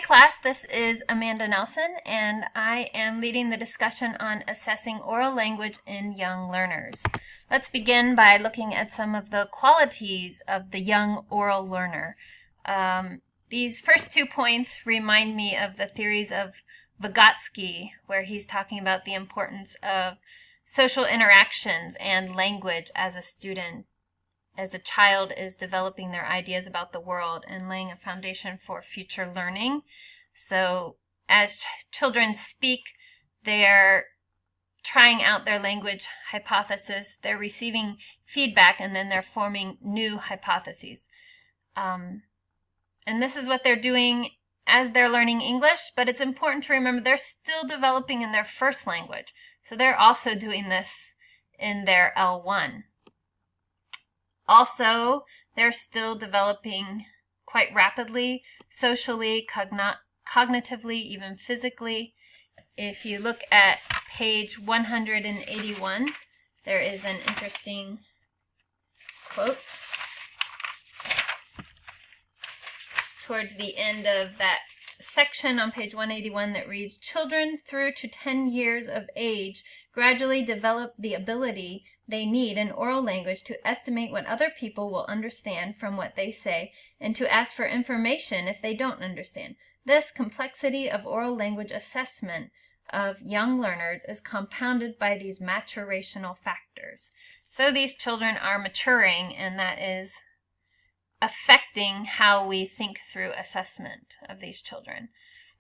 class, this is Amanda Nelson, and I am leading the discussion on assessing oral language in young learners. Let's begin by looking at some of the qualities of the young oral learner. These first 2 points remind me of the theories of Vygotsky, where he's talking about the importance of social interactions and language as a child is developing their ideas about the world and laying a foundation for future learning. So as children speak, they're trying out their language hypothesis, they're receiving feedback, and then they're forming new hypotheses. And this is what they're doing as they're learning English, but it's important to remember they're still developing in their first language. So they're also doing this in their L1. Also, they're still developing quite rapidly, socially, cognitively, even physically. If you look at page 181, there is an interesting quote towards the end of that section on page 181 that reads, "Children through to 10 years of age gradually develop the ability they need in oral language to estimate what other people will understand from what they say and to ask for information if they don't understand. This complexity of oral language assessment of young learners is compounded by these maturational factors." So these children are maturing, and that is affecting how we think through assessment of these children.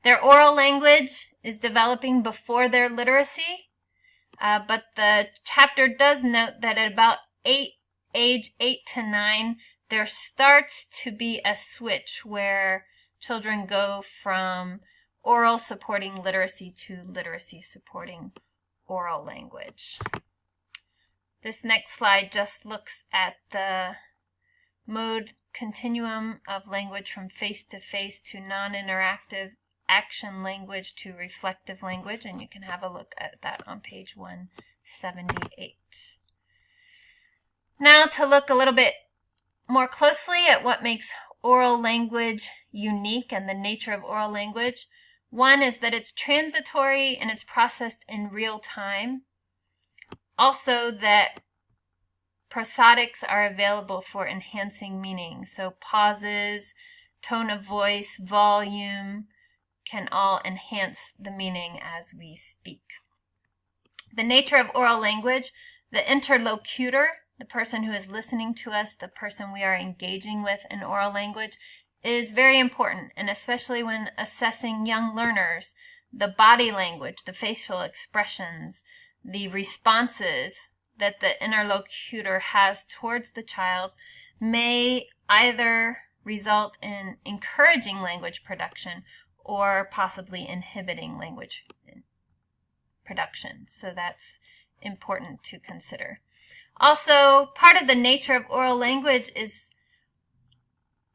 Their oral language is developing before their literacy. But the chapter does note that at about age 8 to 9, there starts to be a switch where children go from oral supporting literacy to literacy supporting oral language. This next slide just looks at the mode continuum of language from face-to-face to non-interactive action language to reflective language, and you can have a look at that on page 178. Now to look a little bit more closely at what makes oral language unique and the nature of oral language. One is that it's transitory and it's processed in real time. Also that prosodics are available for enhancing meaning, so pauses, tone of voice, volume, can all enhance the meaning as we speak. The nature of oral language, the interlocutor, the person who is listening to us, the person we are engaging with in oral language, is very important, and especially when assessing young learners, the body language, the facial expressions, the responses that the interlocutor has towards the child may either result in encouraging language production or possibly inhibiting language production. So that's important to consider. Also, part of the nature of oral language is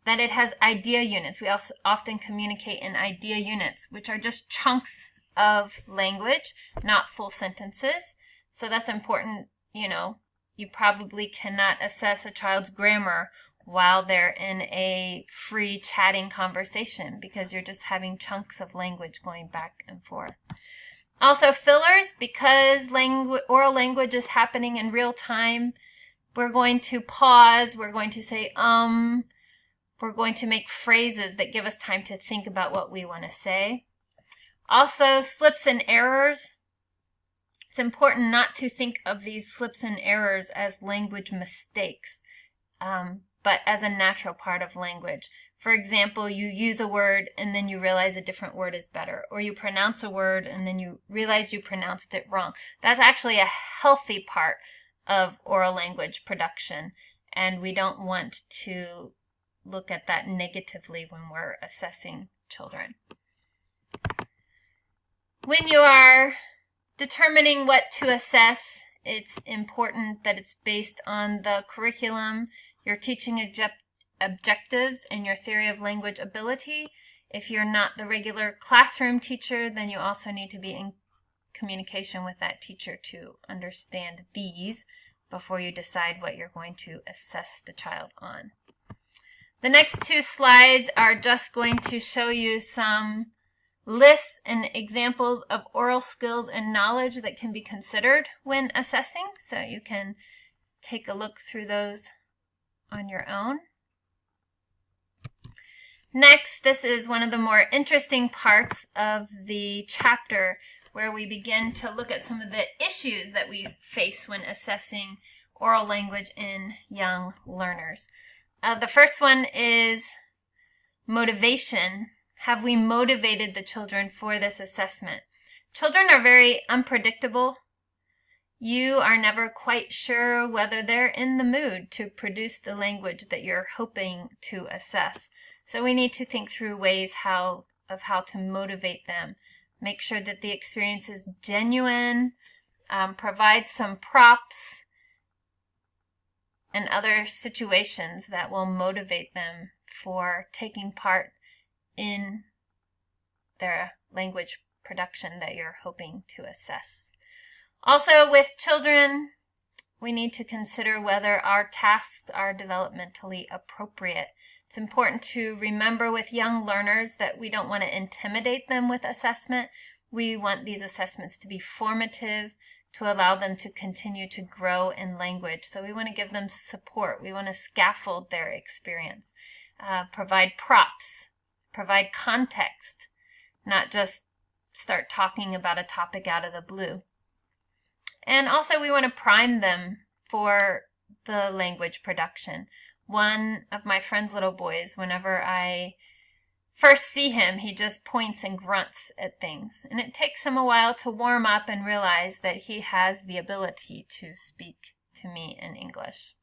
that it has idea units. We also often communicate in idea units, which are just chunks of language, not full sentences. So that's important. You probably cannot assess a child's grammar while they're in a free chatting conversation because you're just having chunks of language going back and forth. Also fillers, because oral language is happening in real time, we're going to pause, we're going to say we're going to make phrases that give us time to think about what we want to say. Also slips and errors. It's important not to think of these slips and errors as language mistakes, but as a natural part of language. For example, you use a word and then you realize a different word is better, or you pronounce a word and then you realize you pronounced it wrong. That's actually a healthy part of oral language production, and we don't want to look at that negatively when we're assessing children. When you are determining what to assess, it's important that it's based on the curriculum, your teaching objectives, and your theory of language ability. If you're not the regular classroom teacher, then you also need to be in communication with that teacher to understand these before you decide what you're going to assess the child on. The next 2 slides are just going to show you some lists and examples of oral skills and knowledge that can be considered when assessing, so you can take a look through those on your own. Next, this is one of the more interesting parts of the chapter, where we begin to look at some of the issues that we face when assessing oral language in young learners. The first one is motivation. Have we motivated the children for this assessment? Children are very unpredictable. You are never quite sure whether they're in the mood to produce the language that you're hoping to assess. So we need to think through ways of how to motivate them. Make sure that the experience is genuine, provide some props and other situations that will motivate them for taking part in their language production that you're hoping to assess. Also, with children, we need to consider whether our tasks are developmentally appropriate. It's important to remember with young learners that we don't want to intimidate them with assessment. We want these assessments to be formative, to allow them to continue to grow in language. So we want to give them support. We want to scaffold their experience, provide props, provide context, not just start talking about a topic out of the blue. And also we want to prime them for the language production. One of my friend's little boys, whenever I first see him, he just points and grunts at things. And it takes him a while to warm up and realize that he has the ability to speak to me in English.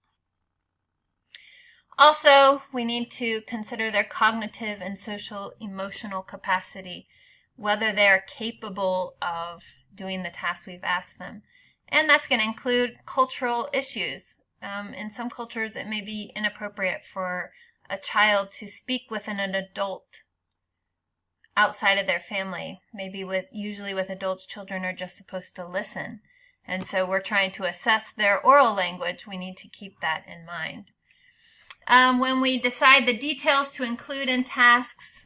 Also, we need to consider their cognitive and social emotional capacity, whether they're capable of doing the tasks we've asked them. And that's going to include cultural issues. In some cultures, it may be inappropriate for a child to speak with an adult outside of their family. Usually with adults, children are just supposed to listen. And so we're trying to assess their oral language. We need to keep that in mind. When we decide the details to include in tasks,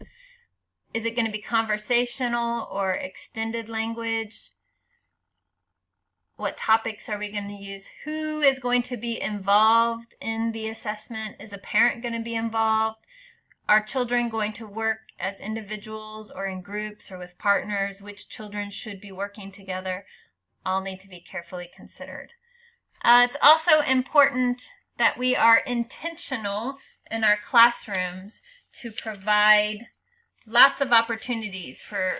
is it going to be conversational or extended language? What topics are we going to use? Who is going to be involved in the assessment? Is a parent going to be involved? Are children going to work as individuals or in groups or with partners? Which children should be working together? All need to be carefully considered. It's also important that we are intentional in our classrooms to provide lots of opportunities for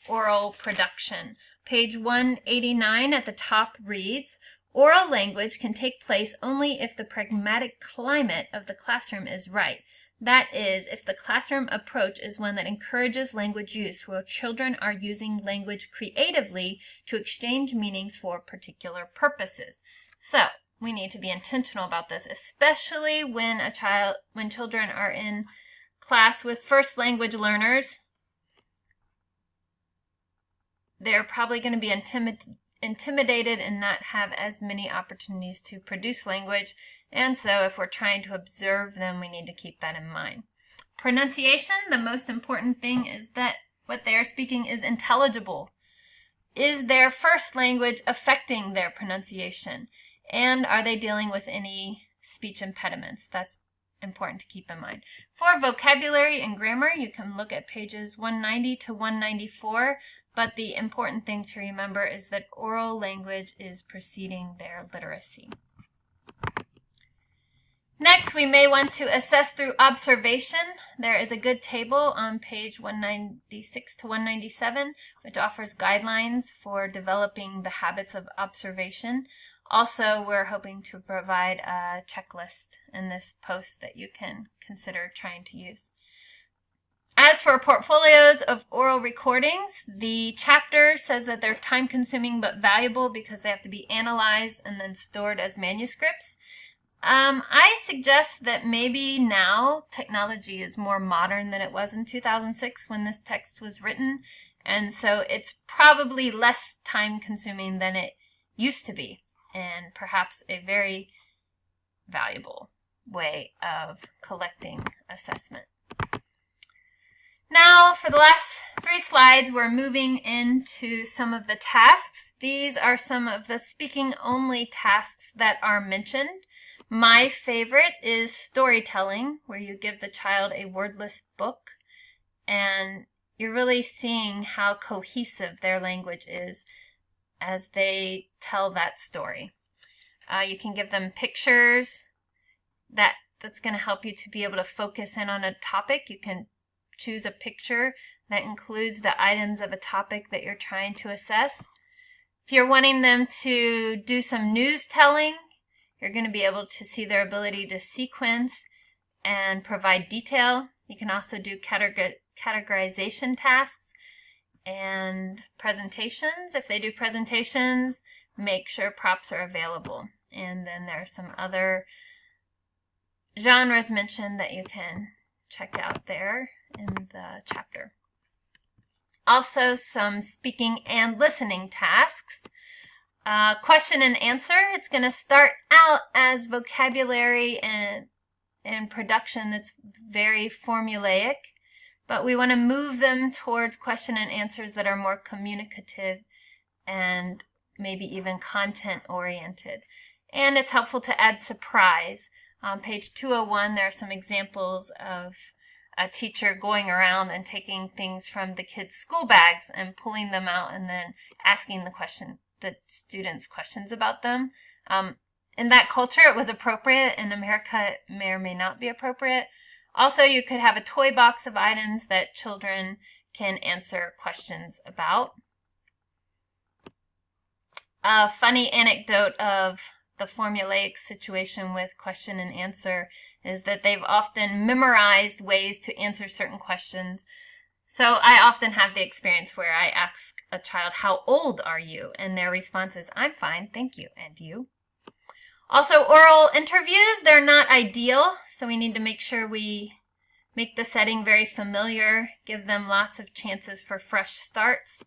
oral production. Page 189 at the top reads, "Oral language can take place only if the pragmatic climate of the classroom is right. That is, if the classroom approach is one that encourages language use where children are using language creatively to exchange meanings for particular purposes." So, we need to be intentional about this, especially when children are in class with first language learners. They're probably going to be intimidated and not have as many opportunities to produce language. And so if we're trying to observe them, we need to keep that in mind. Pronunciation, the most important thing is that what they are speaking is intelligible. Is their first language affecting their pronunciation? And are they dealing with any speech impediments? That's important to keep in mind. For vocabulary and grammar, you can look at pages 190 to 194. But the important thing to remember is that oral language is preceding their literacy. Next, we may want to assess through observation. There is a good table on page 196 to 197, which offers guidelines for developing the habits of observation. Also, we're hoping to provide a checklist in this post that you can consider trying to use. As for portfolios of oral recordings, the chapter says that they're time-consuming but valuable because they have to be analyzed and then stored as manuscripts. I suggest that maybe now technology is more modern than it was in 2006 when this text was written, and so it's probably less time-consuming than it used to be, and perhaps a very valuable way of collecting assessment. Now, for the last 3 slides, we're moving into some of the tasks. These are some of the speaking-only tasks that are mentioned. My favorite is storytelling, where you give the child a wordless book, and you're really seeing how cohesive their language is as they tell that story. You can give them pictures. That's going to help you to be able to focus in on a topic. You can choose a picture that includes the items of a topic that you're trying to assess. If you're wanting them to do some news telling, you're going to be able to see their ability to sequence and provide detail. You can also do categorization tasks and presentations. If they do presentations, make sure props are available. And then there are some other genres mentioned that you can check out there in the chapter. Also, some speaking and listening tasks. Question and answer. It's going to start out as vocabulary and production that's very formulaic, but we want to move them towards question and answers that are more communicative and maybe even content oriented. And it's helpful to add surprise. On page 201, there are some examples of a teacher going around and taking things from the kids' school bags and pulling them out and then asking the students questions about them. In that culture, it was appropriate. In America, it may or may not be appropriate. Also, you could have a toy box of items that children can answer questions about. A funny anecdote of the formulaic situation with question and answer is that they've often memorized ways to answer certain questions. So I often have the experience where I ask a child, "How old are you?" And their response is, "I'm fine, thank you. And you?" Also, oral interviews, they're not ideal, so we need to make sure we make the setting very familiar, give them lots of chances for fresh starts.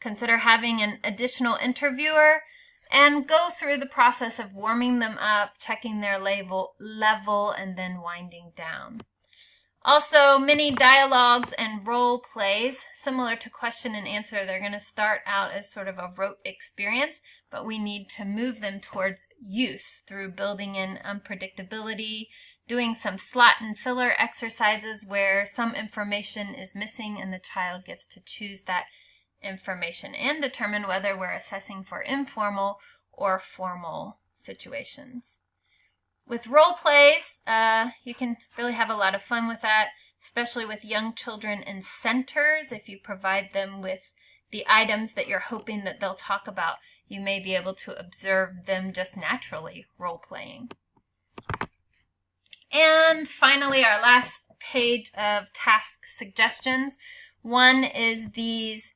Consider having an additional interviewer and go through the process of warming them up, checking their level, and then winding down. Also, mini dialogues and role plays, similar to question and answer, they're going to start out as sort of a rote experience, but we need to move them towards use through building in unpredictability, doing some slot and filler exercises where some information is missing and the child gets to choose that information and determine whether we're assessing for informal or formal situations. With role plays, you can really have a lot of fun with that, especially with young children in centers. If you provide them with the items that you're hoping that they'll talk about, you may be able to observe them just naturally role playing. And finally, our last page of task suggestions. One is these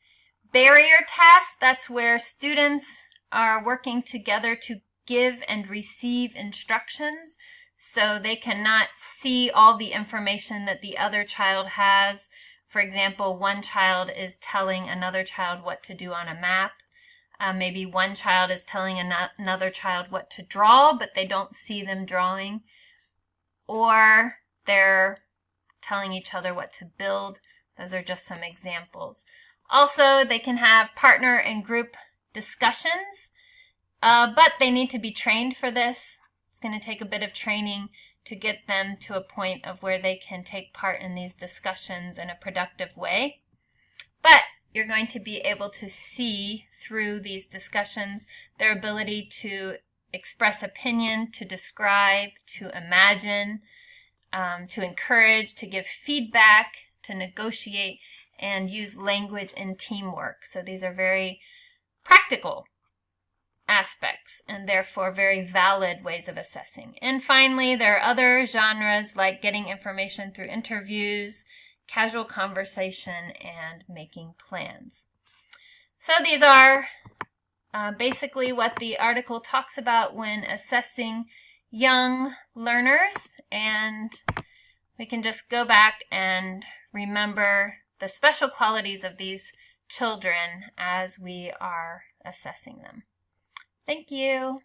barrier tasks. That's where students are working together to give and receive instructions, so they cannot see all the information that the other child has. For example, one child is telling another child what to do on a map. Maybe one child is telling another child what to draw, but they don't see them drawing. Or they're telling each other what to build. Those are just some examples. Also, they can have partner and group discussions, but they need to be trained for this. It's going to take a bit of training to get them to a point of where they can take part in these discussions in a productive way. But you're going to be able to see through these discussions their ability to express opinion, to describe, to imagine, to encourage, to give feedback, to negotiate, and use language and teamwork. So these are very practical aspects and therefore very valid ways of assessing. And finally, there are other genres like getting information through interviews, casual conversation, and making plans. So these are basically what the article talks about when assessing young learners, and we can just go back and remember the special qualities of these children as we are assessing them. Thank you.